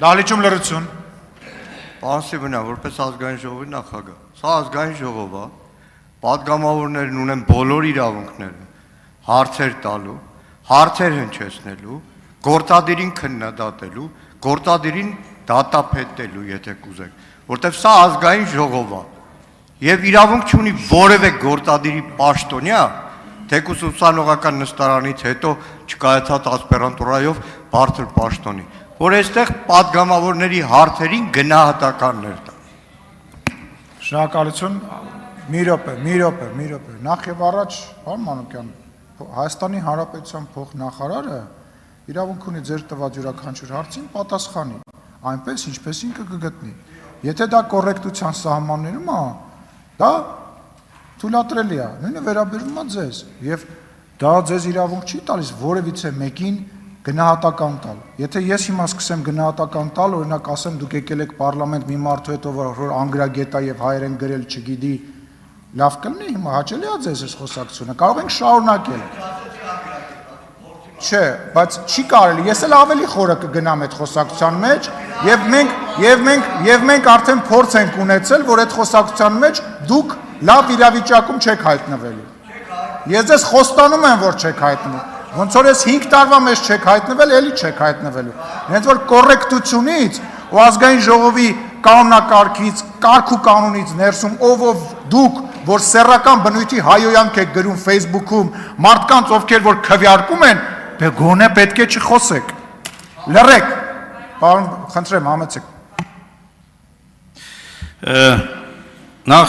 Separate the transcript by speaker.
Speaker 1: Դահլիճում լրություն։
Speaker 2: Պարոն Սիմոնյան, որպես ազգային ժողովի նախագահ, սա ազգային ժողով է, պատգամավորներն ունեն բոլոր իրավունքները, հարցեր տալու, հարցեր հնչեցնելու, գործադիրին քննադատելու, գործադիրին դատապետելու, եթե կուզեք, որտեղ սա ազգային ժողով է, եւ իրավունք չունի որևէ գործադիրի պաշտոնյա, թեկուզ ուսանողական նստարանից հետո չկայացած ասպիրանտուրայով բարձր պաշտոնի, որ այստեղ պատգամավորների հարցերին գնահատականներ տա։
Speaker 1: Շնորհակալություն, մի րոպե, նախ եւ առաջ, պարոն Մանուկյան, Հայաստանի Հանրապետության փոխնախարարը իրավունք ունի ձեր տված յուրաքանչյուր հարցին պատասխանի, այնպես ինչպես ինքը կգտնի։ Եթե դա կոռեկտության սահմաններում է, դա թույլատրելի է, նույնը վերաբերվում է ձեզ, եւ դա ձեզ իրավունք չի տալիս որևիցե մեկին գնահատական տալ։ Եթե ես հիմա սկսեմ գնահատական տալ, օրինակ ասեմ դուք եկել եք պարլամենտ մի մարդու հետ, որ անգրագետ է եւ հայերեն գրել չգիտի, լավ կլինի հիմա հաճելի է ձեզ այս խոսակցությունը, կարող ենք շարունակել։ Չէ, բայց չի կարելի, ես էլ ավելի խորը կգնամ այդ խոսակցության մեջ եւ մենք արդեն փորձ ենք ունեցել, որ այդ խոսակցության մեջ դուք լավ իրավիճակում չեք հայտնվելու։ Ես ձեզ խոստանում եմ, որ չեք հայտնվելու։ Ոնց որ ես 5 տարվա մեջ չեք հայտնվել, էլի չեք հայտնվելու։ Հենց որ կոռեկտությունից ու ազգային ժողովի կանոնակարգից, կարգ ու կանոնից ներսում ով դուք, որ սեռական բնույթի հայոյանք եք գրում Facebook-ում, մարդկանց ովքեր որ քվեարկում են, գոնե պետք է չխոսեք։ Լռեք։ Պարոն, խնդրեմ, համեցեք։
Speaker 3: Նախ